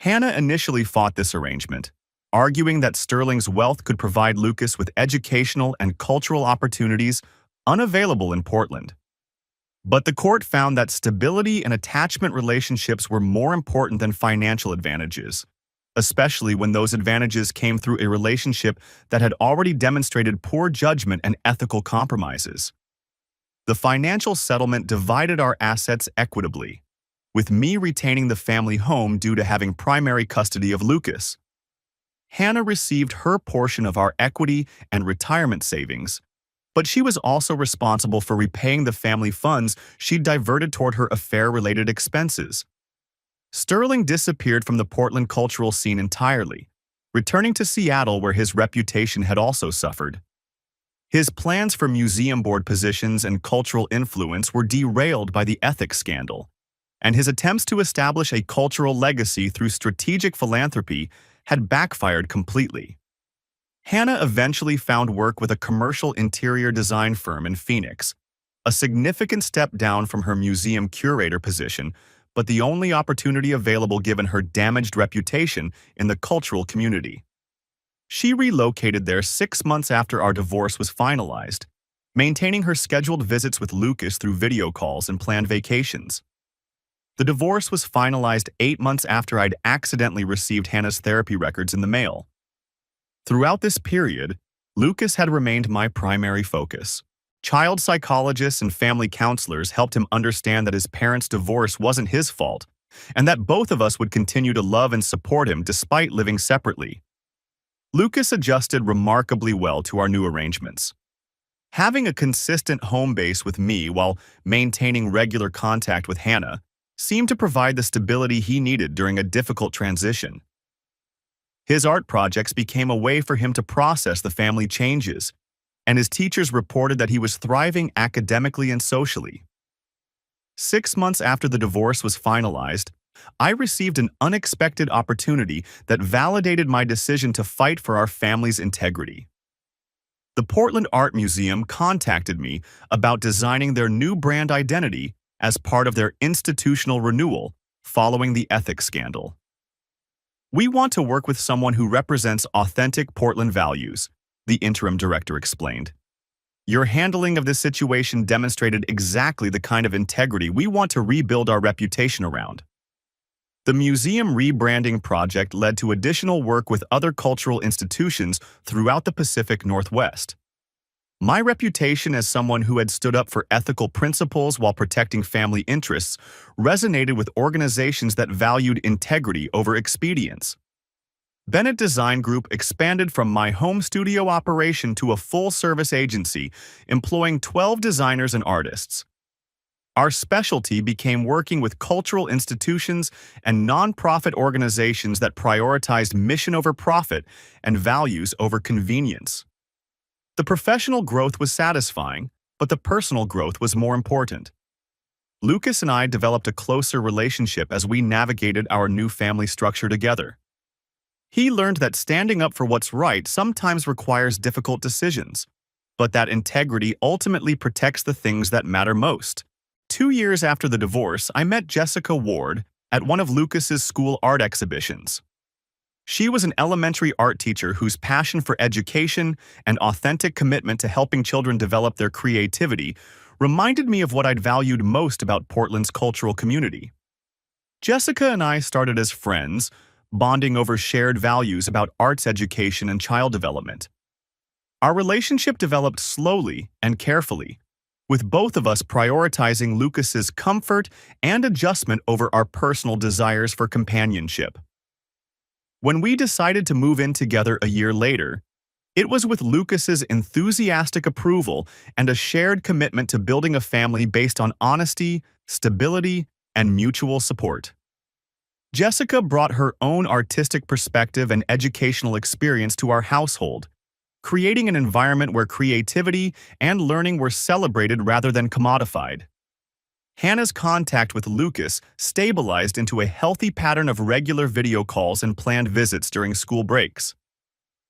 Hannah initially fought this arrangement, arguing that Sterling's wealth could provide Lucas with educational and cultural opportunities unavailable in Portland. But the court found that stability and attachment relationships were more important than financial advantages, especially when those advantages came through a relationship that had already demonstrated poor judgment and ethical compromises. The financial settlement divided our assets equitably, with me retaining the family home due to having primary custody of Lucas. Hannah received her portion of our equity and retirement savings, but she was also responsible for repaying the family funds she'd diverted toward her affair-related expenses. Sterling disappeared from the Portland cultural scene entirely, returning to Seattle where his reputation had also suffered. His plans for museum board positions and cultural influence were derailed by the ethics scandal, and his attempts to establish a cultural legacy through strategic philanthropy had backfired completely. Hannah eventually found work with a commercial interior design firm in Phoenix, a significant step down from her museum curator position, but the only opportunity available given her damaged reputation in the cultural community. She relocated there 6 months after our divorce was finalized, maintaining her scheduled visits with Lucas through video calls and planned vacations. The divorce was finalized 8 months after I'd accidentally received Hannah's therapy records in the mail. Throughout this period, Lucas had remained my primary focus. Child psychologists and family counselors helped him understand that his parents' divorce wasn't his fault, and that both of us would continue to love and support him despite living separately. Lucas adjusted remarkably well to our new arrangements. Having a consistent home base with me while maintaining regular contact with Hannah seemed to provide the stability he needed during a difficult transition. His art projects became a way for him to process the family changes, and his teachers reported that he was thriving academically and socially. 6 months after the divorce was finalized, I received an unexpected opportunity that validated my decision to fight for our family's integrity. The Portland Art Museum contacted me about designing their new brand identity as part of their institutional renewal following the ethics scandal. "We want to work with someone who represents authentic Portland values," the interim director explained. "Your handling of this situation demonstrated exactly the kind of integrity we want to rebuild our reputation around." The museum rebranding project led to additional work with other cultural institutions throughout the Pacific Northwest. My reputation as someone who had stood up for ethical principles while protecting family interests resonated with organizations that valued integrity over expedience. Bennett Design Group expanded from my home studio operation to a full-service agency, employing 12 designers and artists. Our specialty became working with cultural institutions and nonprofit organizations that prioritized mission over profit and values over convenience. The professional growth was satisfying, but the personal growth was more important. Lucas and I developed a closer relationship as we navigated our new family structure together. He learned that standing up for what's right sometimes requires difficult decisions, but that integrity ultimately protects the things that matter most. 2 years after the divorce, I met Jessica Ward at one of Lucas's school art exhibitions. She was an elementary art teacher whose passion for education and authentic commitment to helping children develop their creativity reminded me of what I'd valued most about Portland's cultural community. Jessica and I started as friends, bonding over shared values about arts education and child development. Our relationship developed slowly and carefully, with both of us prioritizing Lucas's comfort and adjustment over our personal desires for companionship. When we decided to move in together a year later, it was with Lucas's enthusiastic approval and a shared commitment to building a family based on honesty, stability, and mutual support. Jessica brought her own artistic perspective and educational experience to our household, creating an environment where creativity and learning were celebrated rather than commodified. Hannah's contact with Lucas stabilized into a healthy pattern of regular video calls and planned visits during school breaks.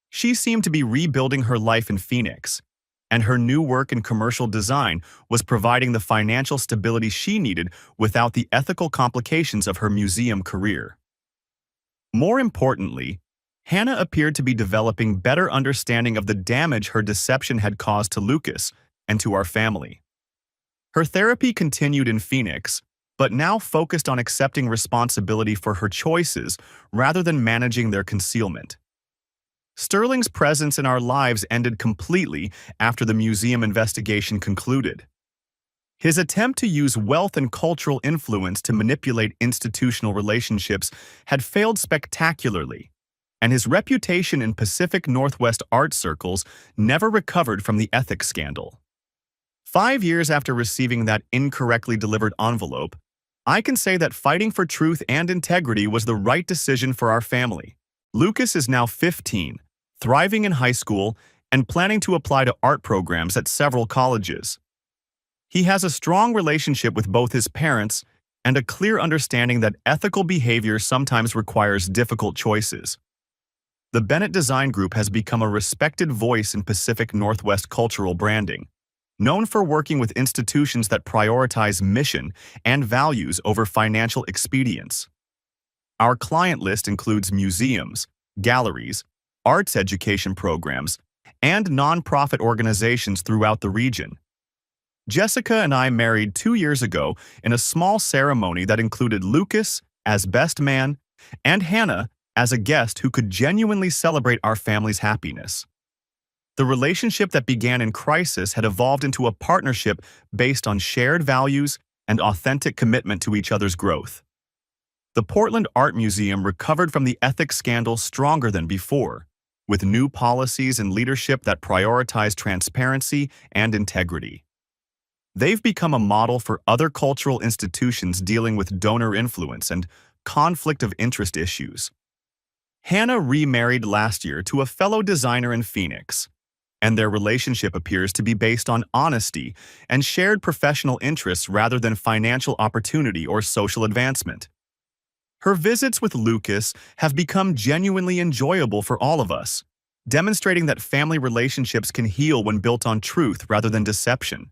She seemed to be rebuilding her life in Phoenix, and her new work in commercial design was providing the financial stability she needed without the ethical complications of her museum career. More importantly, Hannah appeared to be developing better understanding of the damage her deception had caused to Lucas and to our family. Her therapy continued in Phoenix, but now focused on accepting responsibility for her choices rather than managing their concealment. Sterling's presence in our lives ended completely after the museum investigation concluded. His attempt to use wealth and cultural influence to manipulate institutional relationships had failed spectacularly, and his reputation in Pacific Northwest art circles never recovered from the ethics scandal. 5 years after receiving that incorrectly delivered envelope, I can say that fighting for truth and integrity was the right decision for our family. Lucas is now 15, thriving in high school, and planning to apply to art programs at several colleges. He has a strong relationship with both his parents and a clear understanding that ethical behavior sometimes requires difficult choices. The Bennett Design Group has become a respected voice in Pacific Northwest cultural branding, known for working with institutions that prioritize mission and values over financial expedience. Our client list includes museums, galleries, arts education programs, and nonprofit organizations throughout the region. Jessica and I married 2 years ago in a small ceremony that included Lucas as best man and Hannah as a guest who could genuinely celebrate our family's happiness. The relationship that began in crisis had evolved into a partnership based on shared values and authentic commitment to each other's growth. The Portland Art Museum recovered from the ethics scandal stronger than before, with new policies and leadership that prioritize transparency and integrity. They've become a model for other cultural institutions dealing with donor influence and conflict of interest issues. Hannah remarried last year to a fellow designer in Phoenix, and their relationship appears to be based on honesty and shared professional interests rather than financial opportunity or social advancement. Her visits with Lucas have become genuinely enjoyable for all of us, demonstrating that family relationships can heal when built on truth rather than deception.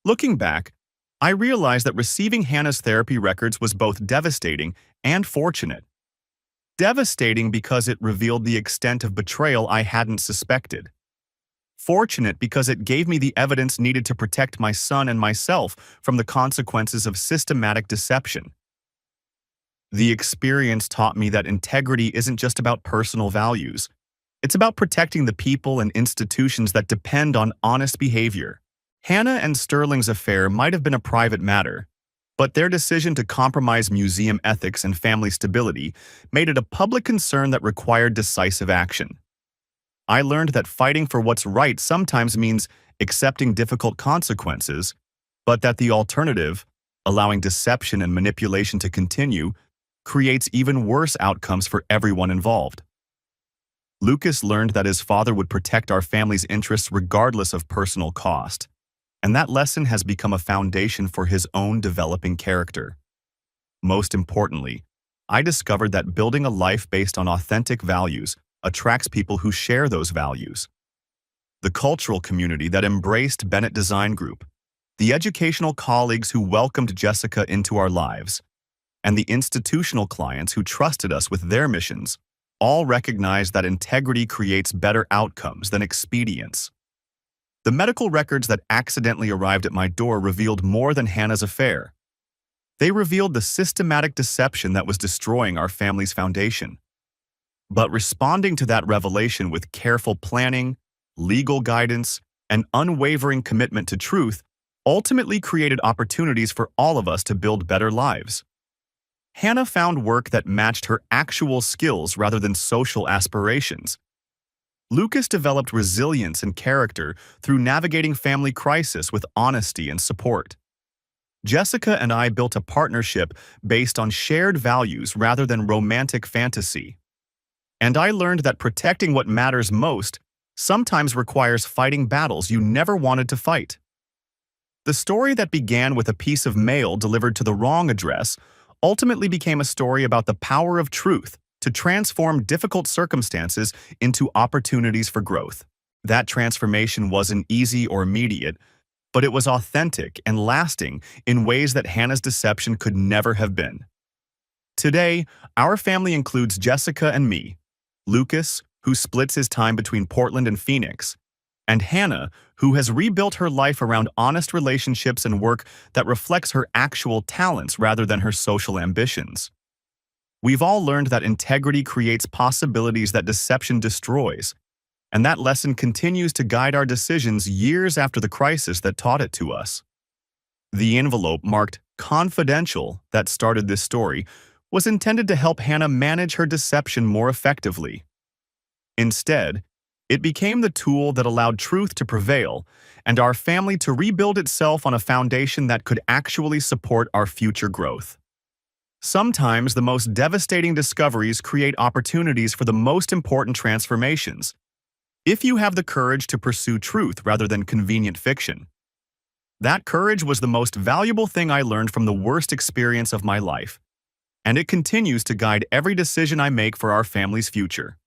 Looking back, I realized that receiving Hannah's therapy records was both devastating and fortunate. Devastating because it revealed the extent of betrayal I hadn't suspected. Fortunate because it gave me the evidence needed to protect my son and myself from the consequences of systematic deception. The experience taught me that integrity isn't just about personal values. It's about protecting the people and institutions that depend on honest behavior. Hannah and Sterling's affair might have been a private matter, but their decision to compromise museum ethics and family stability made it a public concern that required decisive action. I learned that fighting for what's right sometimes means accepting difficult consequences, but that the alternative, allowing deception and manipulation to continue, creates even worse outcomes for everyone involved. Lucas learned that his father would protect our family's interests regardless of personal cost, and that lesson has become a foundation for his own developing character. Most importantly, I discovered that building a life based on authentic values attracts people who share those values. The cultural community that embraced Bennett Design Group, the educational colleagues who welcomed Jessica into our lives, and the institutional clients who trusted us with their missions all recognize that integrity creates better outcomes than expedience. The medical records that accidentally arrived at my door revealed more than Hannah's affair. They revealed the systematic deception that was destroying our family's foundation. But responding to that revelation with careful planning, legal guidance, and unwavering commitment to truth ultimately created opportunities for all of us to build better lives. Hannah found work that matched her actual skills rather than social aspirations. Lucas developed resilience and character through navigating family crisis with honesty and support. Jessica and I built a partnership based on shared values rather than romantic fantasy. And I learned that protecting what matters most sometimes requires fighting battles you never wanted to fight. The story that began with a piece of mail delivered to the wrong address ultimately became a story about the power of truth to transform difficult circumstances into opportunities for growth. That transformation wasn't easy or immediate, but it was authentic and lasting in ways that Hannah's deception could never have been. Today, our family includes Jessica and me, Lucas, who splits his time between Portland and Phoenix, and Hannah, who has rebuilt her life around honest relationships and work that reflects her actual talents rather than her social ambitions. We've all learned that integrity creates possibilities that deception destroys, and that lesson continues to guide our decisions years after the crisis that taught it to us. The envelope marked "confidential" that started this story was intended to help Hannah manage her deception more effectively. Instead, it became the tool that allowed truth to prevail and our family to rebuild itself on a foundation that could actually support our future growth. Sometimes the most devastating discoveries create opportunities for the most important transformations, if you have the courage to pursue truth rather than convenient fiction. That courage was the most valuable thing I learned from the worst experience of my life, and it continues to guide every decision I make for our family's future.